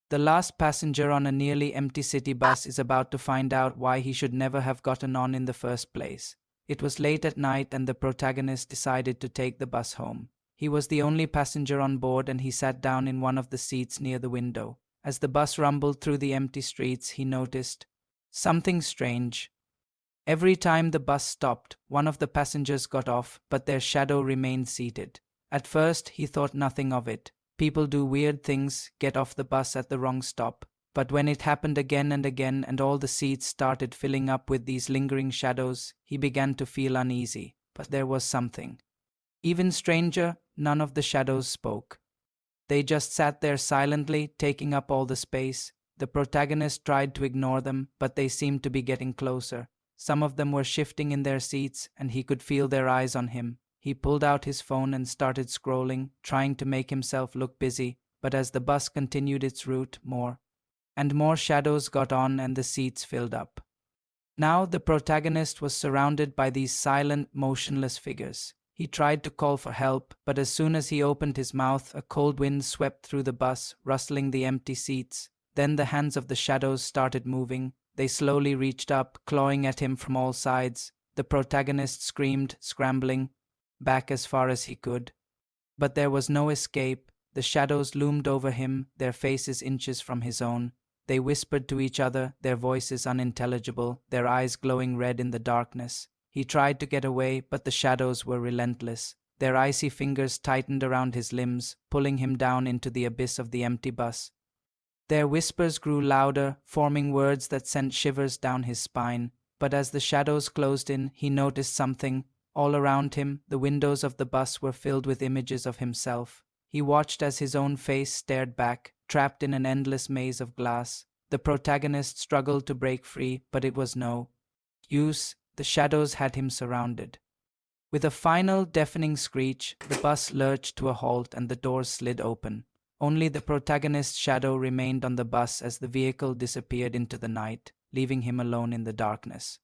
The last passenger on a nearly empty city bus is about to find out why he should never have gotten on in the first place. It was late at night and the protagonist decided to take the bus home. He was the only passenger on board and he sat down in one of the seats near the window. As the bus rumbled through the empty streets, he noticed something strange. Every time the bus stopped, one of the passengers got off, but their shadow remained seated. At first, he thought nothing of it. People do weird things, get off the bus at the wrong stop. But when it happened again and again and all the seats started filling up with these lingering shadows, he began to feel uneasy. But there was something. Even stranger, none of the shadows spoke. They just sat there silently, taking up all the space. The protagonist tried to ignore them, but they seemed to be getting closer. Some of them were shifting in their seats, and he could feel their eyes on him. He pulled out his phone and started scrolling, trying to make himself look busy, but as the bus continued its route, more and more shadows got on and the seats filled up. Now the protagonist was surrounded by these silent, motionless figures. He tried to call for help, but as soon as he opened his mouth, a cold wind swept through the bus, rustling the empty seats. Then the hands of the shadows started moving. They slowly reached up, clawing at him from all sides. The protagonist screamed, scrambling back as far as he could. But there was no escape. The shadows loomed over him, their faces inches from his own. They whispered to each other, their voices unintelligible, their eyes glowing red in the darkness. He tried to get away, but the shadows were relentless. Their icy fingers tightened around his limbs, pulling him down into the abyss of the empty bus. Their whispers grew louder, forming words that sent shivers down his spine. But as the shadows closed in, he noticed something. All around him, the windows of the bus were filled with images of himself. He watched as his own face stared back, trapped in an endless maze of glass. The protagonist struggled to break free, but it was no use. The shadows had him surrounded. With a final deafening screech, the bus lurched to a halt and the doors slid open. Only the protagonist's shadow remained on the bus as the vehicle disappeared into the night, leaving him alone in the darkness.